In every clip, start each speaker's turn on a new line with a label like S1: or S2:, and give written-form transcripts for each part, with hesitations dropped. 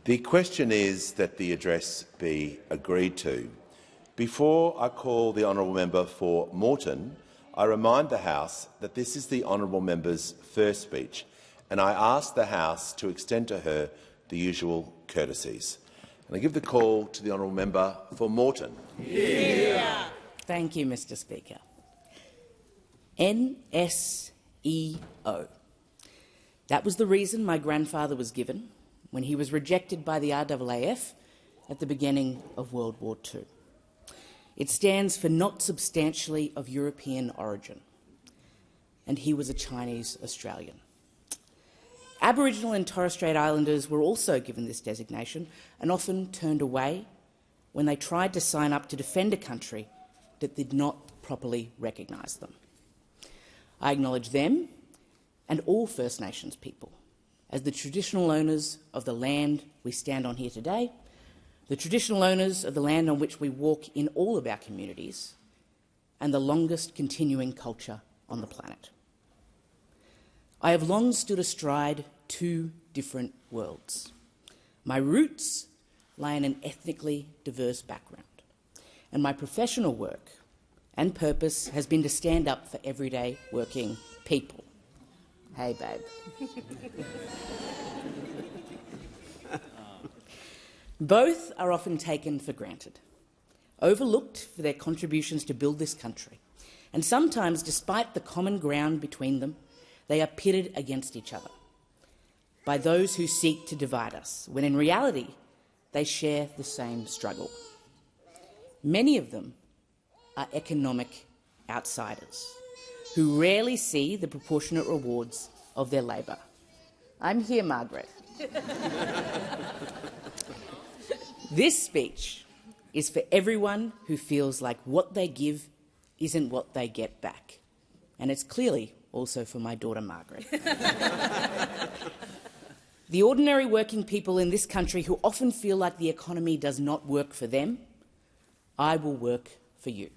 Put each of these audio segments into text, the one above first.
S1: The question is that the address be agreed to. Before I call the honourable member for Moreton, I remind the House that this is the honourable member's first speech, and I ask the House to extend to her the usual courtesies. And I give the call to the honourable member for Moreton.
S2: Yeah. Thank you, Mr. Speaker. NSEO. That was the reason my grandfather was given when he was rejected by the RAAF at the beginning of World War II. It stands for not substantially of European origin, and he was a Chinese Australian. Aboriginal and Torres Strait Islanders were also given this designation and often turned away when they tried to sign up to defend a country that did not properly recognise them. I acknowledge them and all First Nations people as the traditional owners of the land we stand on here today, the traditional owners of the land on which we walk in all of our communities, and the longest continuing culture on the planet. I have long stood astride two different worlds. My roots lie in an ethnically diverse background, and my professional work and purpose has been to stand up for everyday working people. Hey, babe. Both are often taken for granted, overlooked for their contributions to build this country, and sometimes, despite the common ground between them, they are pitted against each other by those who seek to divide us, when in reality they share the same struggle. Many of them are economic outsiders who rarely see the proportionate rewards of their labour. I'm here, Margaret. This speech is for everyone who feels like what they give isn't what they get back. And it's clearly also for my daughter, Margaret. The ordinary working people in this country who often feel like the economy does not work for them, I will work for you.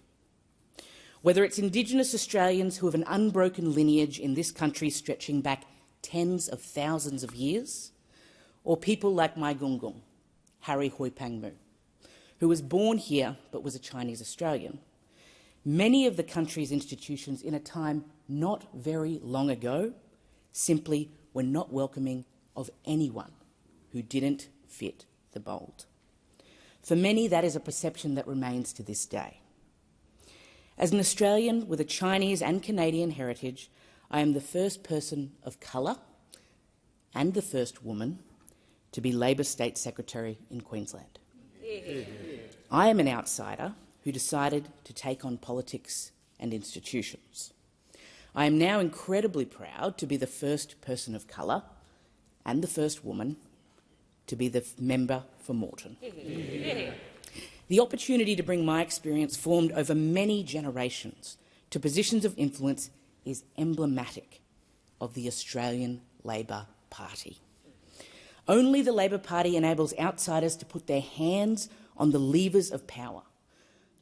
S2: Whether it's Indigenous Australians who have an unbroken lineage in this country stretching back tens of thousands of years, or people like my gungung, Harry Hoipang Mu, who was born here but was a Chinese Australian, many of the country's institutions in a time not very long ago simply were not welcoming of anyone who didn't fit the mould. For many, that is a perception that remains to this day. As an Australian with a Chinese and Canadian heritage, I am the first person of colour and the first woman to be Labor State Secretary in Queensland. I am an outsider who decided to take on politics and institutions. I am now incredibly proud to be the first person of colour and the first woman to be the member for Moreton. The opportunity to bring my experience formed over many generations to positions of influence is emblematic of the Australian Labor Party. Only the Labor Party enables outsiders to put their hands on the levers of power,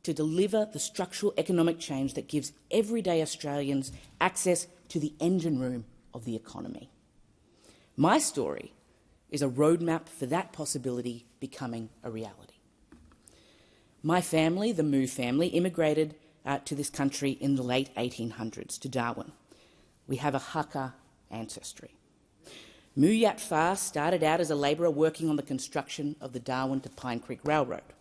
S2: to deliver the structural economic change that gives everyday Australians access to the engine room of the economy. My story is a roadmap for that possibility becoming a reality. My family, the Mu family, immigrated to this country in the late 1800s to Darwin. We have a Hakka ancestry. Mu Yat Fa started out as a labourer working on the construction of the Darwin to Pine Creek Railroad.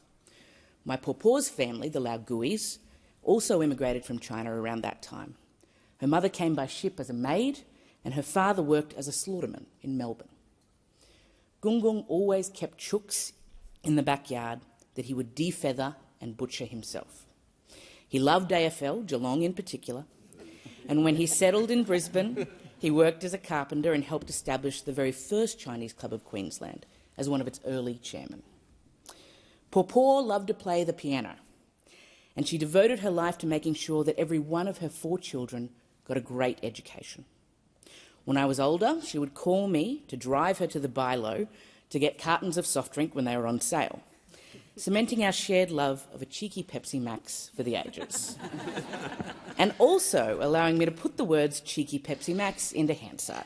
S2: My Pawpaw's family, the Lauguis, also immigrated from China around that time. Her mother came by ship as a maid, and her father worked as a slaughterman in Melbourne. Gungung always kept chooks in the backyard that he would defeather and butcher himself. He loved AFL, Geelong in particular, and when he settled in Brisbane, he worked as a carpenter and helped establish the very first Chinese Club of Queensland as one of its early chairmen. Pawpaw loved to play the piano, and she devoted her life to making sure that every one of her 4 children got a great education. When I was older, she would call me to drive her to the Bilo to get cartons of soft drink when they were on sale, cementing our shared love of a cheeky Pepsi Max for the ages, and also allowing me to put the words cheeky Pepsi Max into Hansard.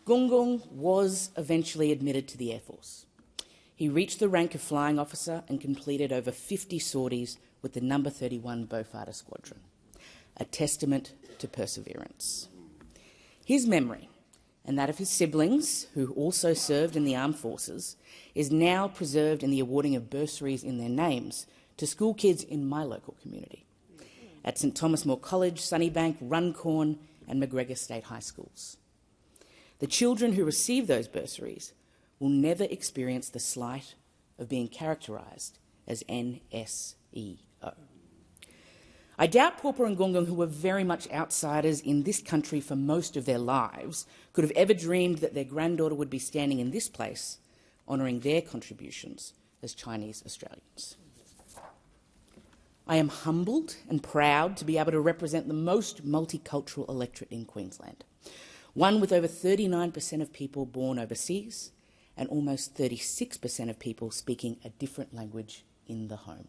S2: Gung Gung was eventually admitted to the Air Force. He reached the rank of flying officer and completed over 50 sorties with the No. 31 Beaufighter Squadron, a testament to perseverance. His memory, and that of his siblings, who also served in the armed forces, is now preserved in the awarding of bursaries in their names to school kids in my local community, at St Thomas More College, Sunnybank, Runcorn and McGregor State High Schools. The children who receive those bursaries will never experience the slight of being characterised as NSEO. I doubt Pauper and Gung Gung, who were very much outsiders in this country for most of their lives, could have ever dreamed that their granddaughter would be standing in this place honouring their contributions as Chinese Australians. I am humbled and proud to be able to represent the most multicultural electorate in Queensland, one with over 39% of people born overseas and almost 36% of people speaking a different language in the home.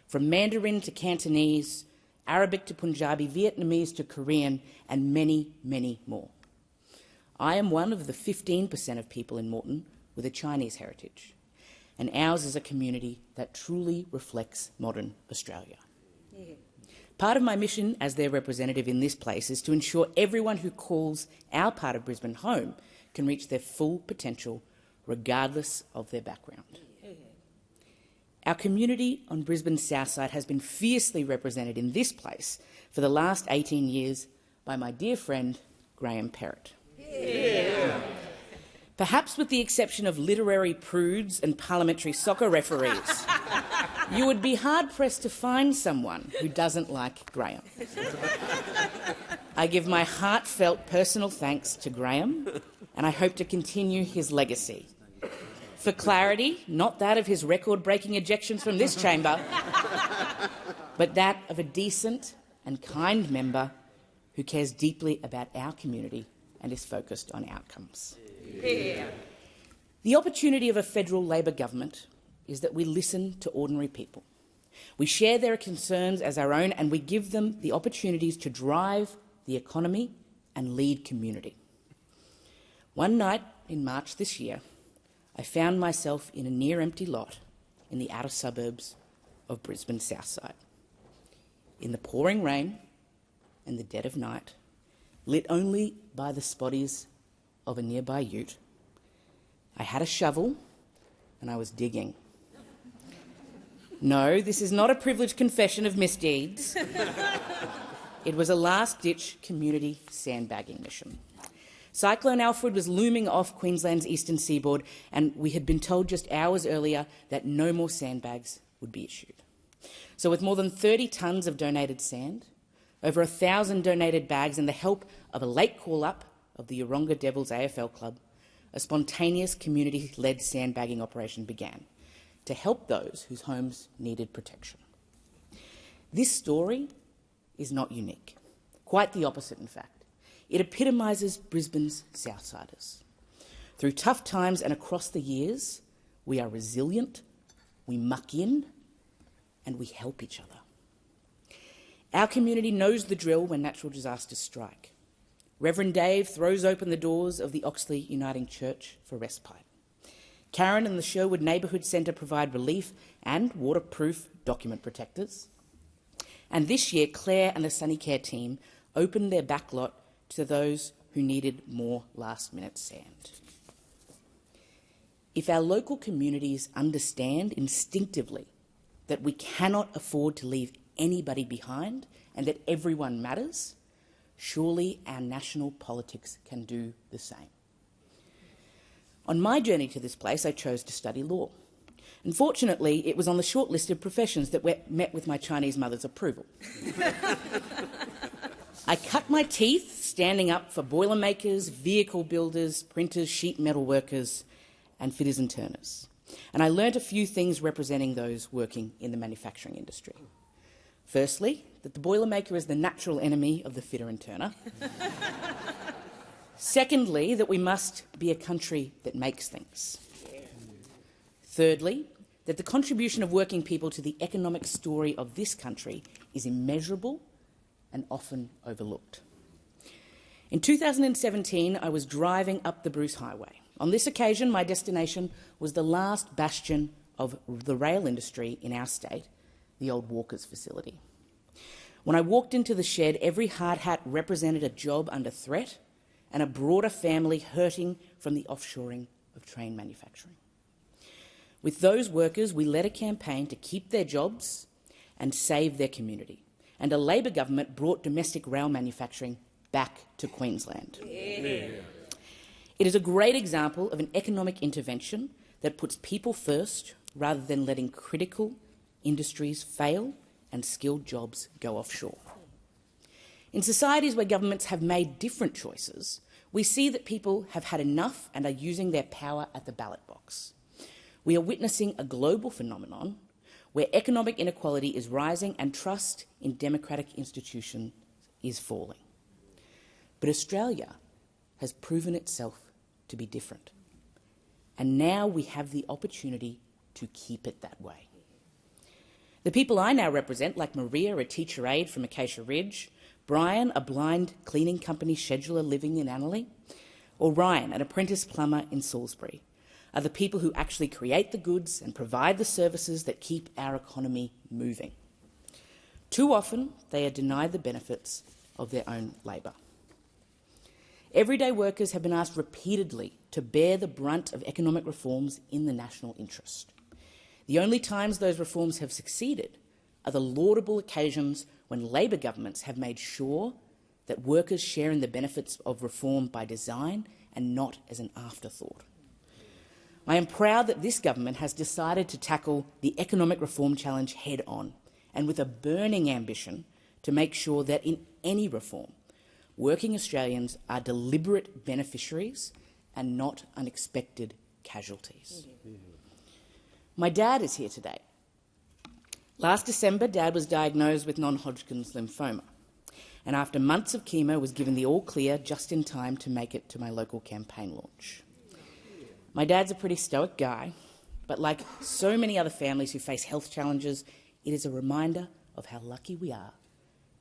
S2: From Mandarin to Cantonese, Arabic to Punjabi, Vietnamese to Korean, and many, many more. I am one of the 15% of people in Moreton with a Chinese heritage, and ours is a community that truly reflects modern Australia. Yeah. Part of my mission as their representative in this place is to ensure everyone who calls our part of Brisbane home can reach their full potential regardless of their background. Our community on Brisbane's south side has been fiercely represented in this place for the last 18 years by my dear friend Graham Perrott. Yeah. Perhaps with the exception of literary prudes and parliamentary soccer referees, you would be hard-pressed to find someone who doesn't like Graham. I give my heartfelt personal thanks to Graham, and I hope to continue his legacy. For clarity, not that of his record-breaking ejections from this chamber, but that of a decent and kind member who cares deeply about our community and is focused on outcomes. Yeah. The opportunity of a federal Labor government is that we listen to ordinary people. We share their concerns as our own, and we give them the opportunities to drive the economy and lead community. One night in March this year, I found myself in a near-empty lot in the outer suburbs of Brisbane's south side. In the pouring rain and the dead of night, lit only by the spotties of a nearby ute, I had a shovel and I was digging. No, this is not a privileged confession of misdeeds. It was a last-ditch community sandbagging mission. Cyclone Alfred was looming off Queensland's eastern seaboard, and we had been told just hours earlier that no more sandbags would be issued. So with more than 30 tonnes of donated sand, over 1,000 donated bags and the help of a late call-up of the Yeronga Devils AFL Club, a spontaneous community-led sandbagging operation began to help those whose homes needed protection. This story is not unique. Quite the opposite, in fact. It epitomises Brisbane's Southsiders. Through tough times and across the years, we are resilient, we muck in, and we help each other. Our community knows the drill when natural disasters strike. Reverend Dave throws open the doors of the Oxley Uniting Church for respite. Karen and the Sherwood Neighbourhood Centre provide relief and waterproof document protectors. And this year, Claire and the Sunnycare team opened their backlot to those who needed more last-minute sand. If our local communities understand instinctively that we cannot afford to leave anybody behind and that everyone matters, surely our national politics can do the same. On my journey to this place, I chose to study law. Unfortunately, it was on the short list of professions that met with my Chinese mother's approval. I cut my teeth standing up for boilermakers, vehicle builders, printers, sheet metal workers and fitters and turners. And I learnt a few things representing those working in the manufacturing industry. Firstly, that the boilermaker is the natural enemy of the fitter and turner. Secondly, that we must be a country that makes things. Thirdly, that the contribution of working people to the economic story of this country is immeasurable and often overlooked. In 2017, I was driving up the Bruce Highway. On this occasion, my destination was the last bastion of the rail industry in our state, the old Walkers facility. When I walked into the shed, every hard hat represented a job under threat and a broader family hurting from the offshoring of train manufacturing. With those workers, we led a campaign to keep their jobs and save their community, and a Labor government brought domestic rail manufacturing back to Queensland. Yeah. It is a great example of an economic intervention that puts people first rather than letting critical industries fail and skilled jobs go offshore. In societies where governments have made different choices, we see that people have had enough and are using their power at the ballot box. We are witnessing a global phenomenon where economic inequality is rising and trust in democratic institutions is falling. But Australia has proven itself to be different. And now we have the opportunity to keep it that way. The people I now represent, like Maria, a teacher aide from Acacia Ridge, Brian, a blind cleaning company scheduler living in Annerley, or Ryan, an apprentice plumber in Salisbury, are the people who actually create the goods and provide the services that keep our economy moving. Too often, they are denied the benefits of their own labour. Everyday workers have been asked repeatedly to bear the brunt of economic reforms in the national interest. The only times those reforms have succeeded are the laudable occasions when Labor governments have made sure that workers share in the benefits of reform by design and not as an afterthought. I am proud that this government has decided to tackle the economic reform challenge head-on and with a burning ambition to make sure that in any reform, working Australians are deliberate beneficiaries and not unexpected casualties. My dad is here today. Last December, Dad was diagnosed with non-Hodgkin's lymphoma, and after months of chemo was given the all-clear just in time to make it to my local campaign launch. My dad's a pretty stoic guy, but like so many other families who face health challenges, it is a reminder of how lucky we are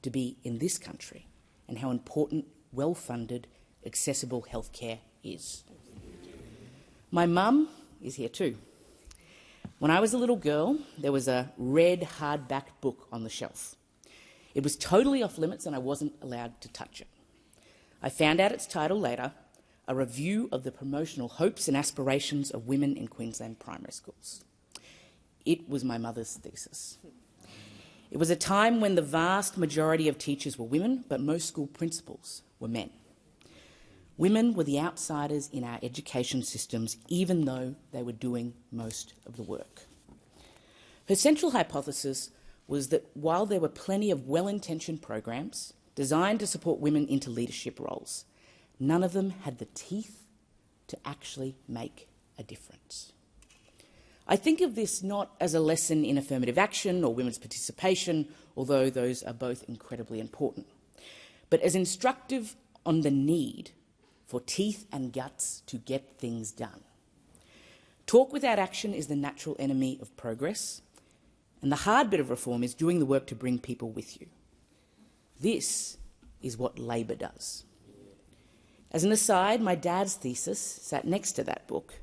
S2: to be in this country and how important, well-funded, accessible healthcare is. My mum is here too. When I was a little girl, there was a red hardback book on the shelf. It was totally off limits and I wasn't allowed to touch it. I found out its title later, A Review of the Promotional Hopes and Aspirations of Women in Queensland Primary Schools. It was my mother's thesis. It was a time when the vast majority of teachers were women, but most school principals were men. Women were the outsiders in our education systems, even though they were doing most of the work. Her central hypothesis was that while there were plenty of well-intentioned programs designed to support women into leadership roles, none of them had the teeth to actually make a difference. I think of this not as a lesson in affirmative action or women's participation, although those are both incredibly important, but as instructive on the need for teeth and guts to get things done. Talk without action is the natural enemy of progress, and the hard bit of reform is doing the work to bring people with you. This is what Labor does. As an aside, my dad's thesis sat next to that book,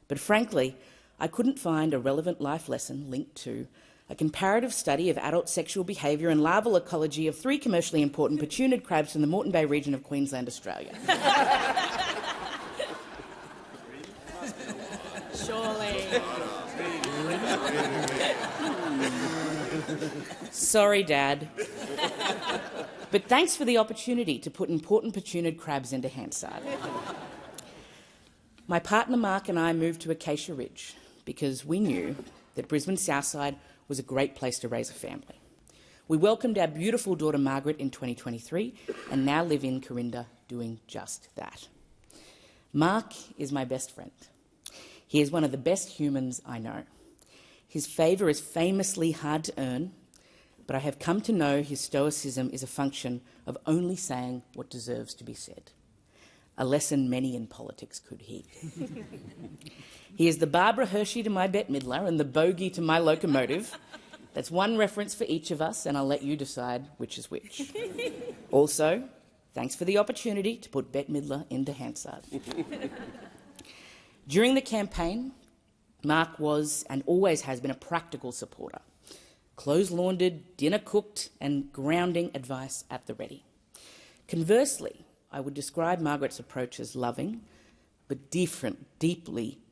S2: but frankly, I couldn't find a relevant life lesson linked to a comparative study of adult sexual behaviour and larval ecology of 3 commercially important pecunid crabs from the Moreton Bay region of Queensland, Australia.
S3: Surely.
S2: Sorry, Dad. But thanks for the opportunity to put important pecunid crabs into Hansard. My partner Mark and I moved to Acacia Ridge because we knew that Brisbane Southside was a great place to raise a family. We welcomed our beautiful daughter Margaret in 2023 and now live in Corinda doing just that. Mark is my best friend. He is one of the best humans I know. His favour is famously hard to earn, but I have come to know his stoicism is a function of only saying what deserves to be said, a lesson many in politics could heed. He is the Barbara Hershey to my Bette Midler and the bogey to my locomotive. That's one reference for each of us, and I'll let you decide which is which. Also, thanks for the opportunity to put Bette Midler into Hansard. During the campaign, Mark was and always has been a practical supporter. Clothes laundered, dinner cooked and grounding advice at the ready. Conversely, I would describe Margaret's approach as loving, but deeply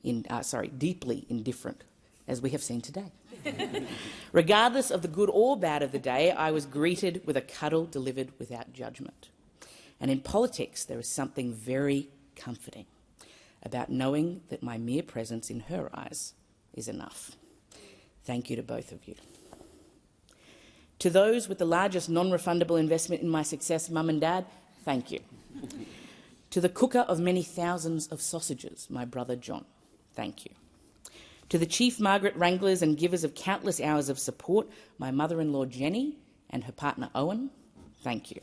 S2: indifferent, as we have seen today. Regardless of the good or bad of the day, I was greeted with a cuddle delivered without judgment. And in politics, there is something very comforting about knowing that my mere presence in her eyes is enough. Thank you to both of you. To those with the largest non-refundable investment in my success, Mum and Dad, thank you. To the cooker of many thousands of sausages, my brother John, thank you. To the chief Margaret wranglers and givers of countless hours of support, my mother-in-law Jenny and her partner Owen, thank you.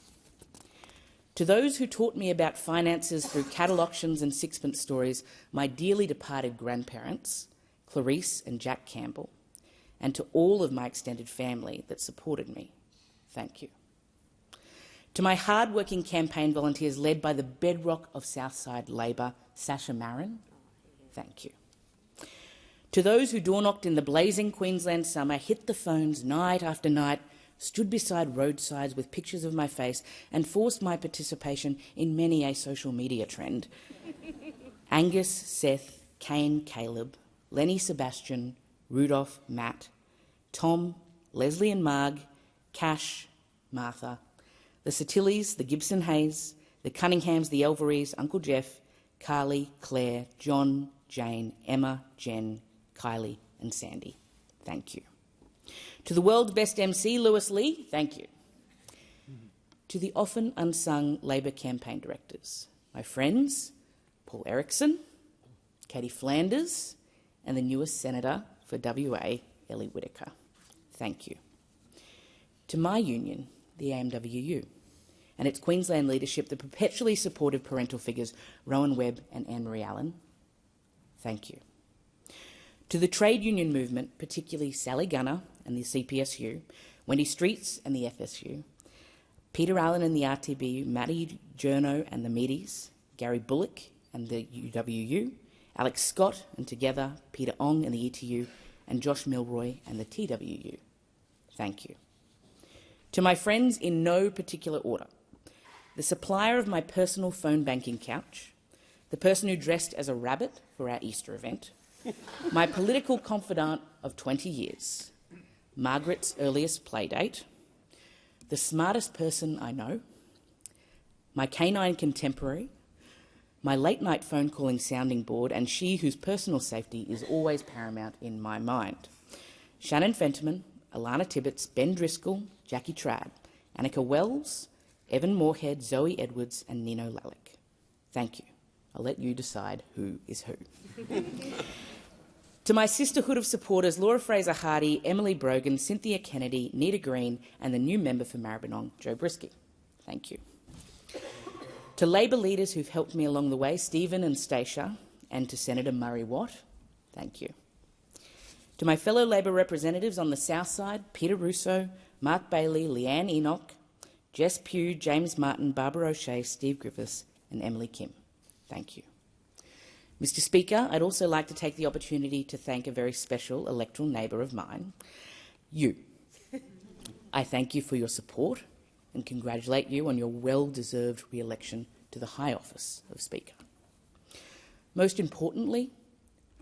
S2: To those who taught me about finances through cattle auctions and sixpence stories, my dearly departed grandparents, Clarice and Jack Campbell, and to all of my extended family that supported me, thank you. To my hard-working campaign volunteers led by the bedrock of Southside Labor, Sasha Marin, thank you. To those who door-knocked in the blazing Queensland summer, hit the phones night after night, stood beside roadsides with pictures of my face and forced my participation in many a social media trend. Angus, Seth, Kane, Caleb, Lenny, Sebastian, Rudolph, Matt, Tom, Leslie and Marg, Cash, Martha, the Satillys, the Gibson Hayes, the Cunninghams, the Elveries, Uncle Jeff, Carly, Claire, John, Jane, Emma, Jen, Kylie and Sandy, thank you. To the world's best MC, Lewis Lee, thank you. To the often unsung Labor campaign directors, my friends, Paul Erickson, Katie Flanders, and the newest Senator for WA, Ellie Whittaker, thank you. To my union, the AMWU, and its Queensland leadership, the perpetually supportive parental figures, Rowan Webb and Anne-Marie Allen, thank you. To the trade union movement, particularly Sally Gunner and the CPSU, Wendy Streets and the FSU, Peter Allen and the RTBU, Matty Journo and the Medes, Gary Bullock and the UWU, Alex Scott and Together, Peter Ong and the ETU, and Josh Milroy and the TWU, thank you. To my friends in no particular order, the supplier of my personal phone banking couch, the person who dressed as a rabbit for our Easter event, my political confidant of 20 years, Margaret's earliest playdate, the smartest person I know, my canine contemporary, my late-night phone-calling sounding board, and she whose personal safety is always paramount in my mind, Shannon Fentiman, Alana Tibbetts, Ben Driscoll, Jackie Trabb, Annika Wells, Evan Moorhead, Zoe Edwards and Nino Lalick. Thank you. I'll let you decide who is who. To my sisterhood of supporters, Laura Fraser-Hardy, Emily Brogan, Cynthia Kennedy, Nita Green and the new member for Maribyrnong, Joe Brisky. Thank you. To Labor leaders who've helped me along the way, Stephen and Stacia, and to Senator Murray Watt, thank you. To my fellow Labor representatives on the South Side, Peter Russo, Mark Bailey, Leanne Enoch, Jess Pugh, James Martin, Barbara O'Shea, Steve Griffiths and Emily Kim, thank you. Mr Speaker, I'd also like to take the opportunity to thank a very special electoral neighbour of mine, you. I thank you for your support and congratulate you on your well-deserved re-election to the high office of Speaker. Most importantly,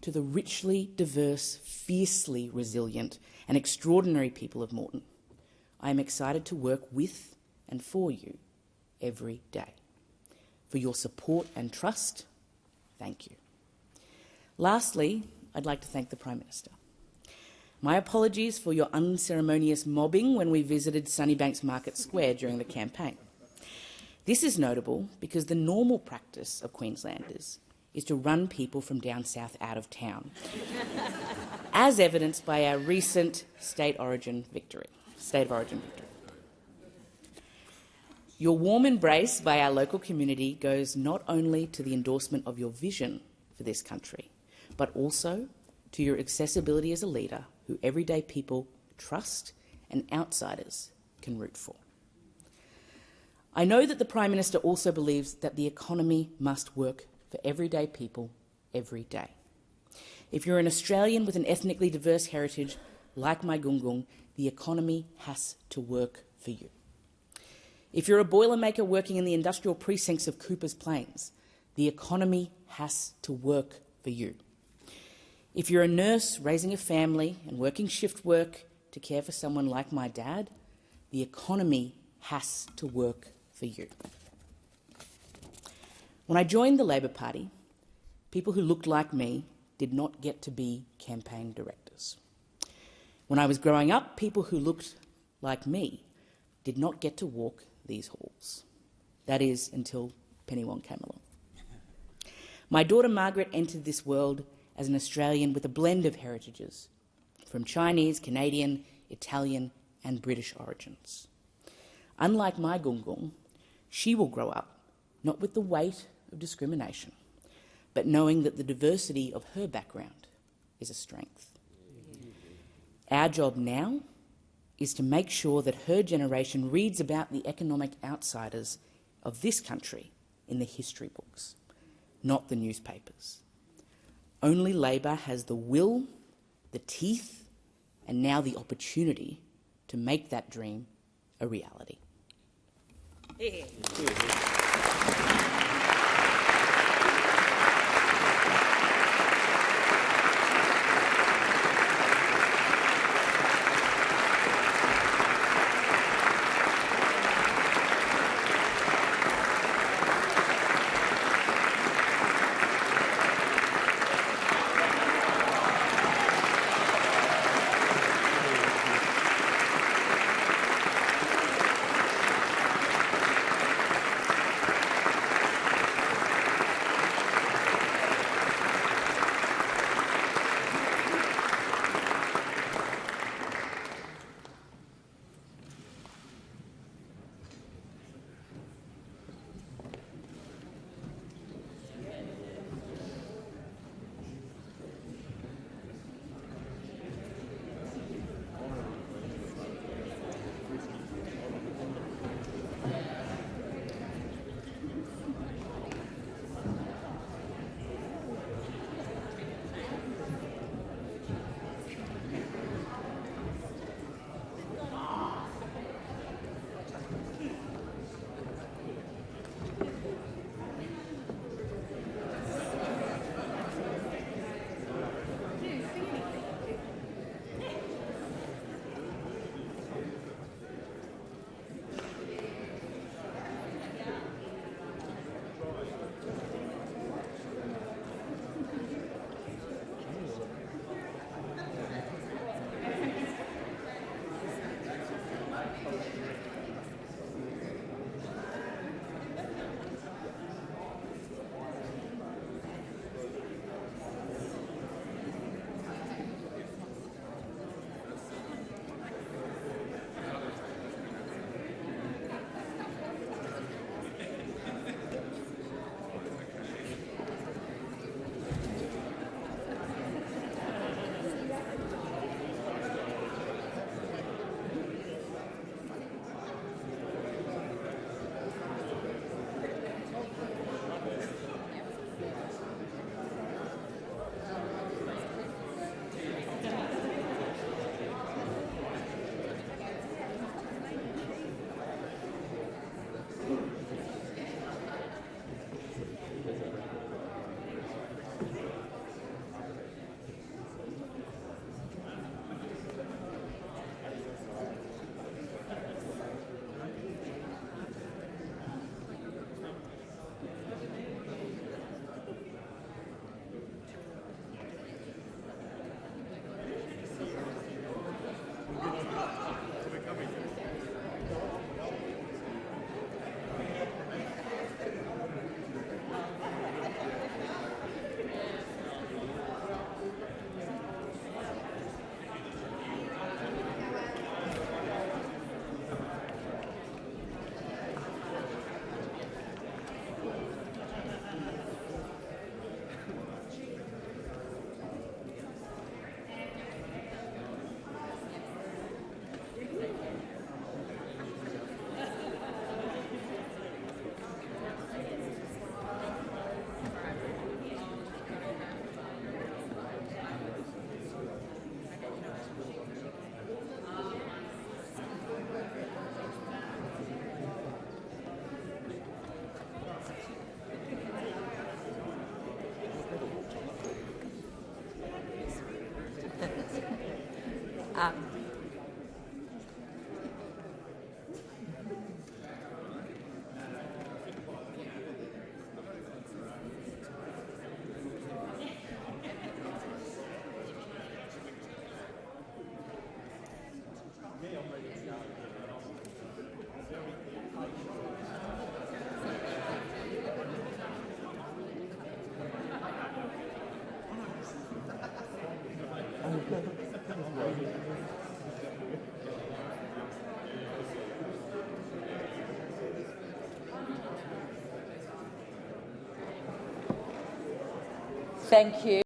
S2: to the richly diverse, fiercely resilient and extraordinary people of Moreton, I am excited to work with and for you every day. For your support and trust, thank you. Lastly, I'd like to thank the Prime Minister. My apologies for your unceremonious mobbing when we visited Sunnybanks Market Square during the campaign. This is notable because the normal practice of Queenslanders is to run people from down south out of town, as evidenced by our recent state of origin victory. Your warm embrace by our local community goes not only to the endorsement of your vision for this country, but also to your accessibility as a leader who everyday people trust and outsiders can root for. I know that the Prime Minister also believes that the economy must work for everyday people every day. If you're an Australian with an ethnically diverse heritage like my Gungung, the economy has to work for you. If you're a boilermaker working in the industrial precincts of Coopers Plains, the economy has to work for you. If you're a nurse raising a family and working shift work to care for someone like my dad, the economy has to work for you. When I joined the Labor Party, people who looked like me did not get to be campaign directors. When I was growing up, people who looked like me did not get to walk these halls. That is, until Penny Wong came along. My daughter Margaret entered this world as an Australian with a blend of heritages, from Chinese, Canadian, Italian and British origins. Unlike my Gungung, she will grow up not with the weight of discrimination, but knowing that the diversity of her background is a strength. Our job now is to make sure that her generation reads about the economic outsiders of this country in the history books, not the newspapers. Only Labor has the will, the teeth, and now the opportunity to make that dream a reality. Yeah.
S3: Thank you.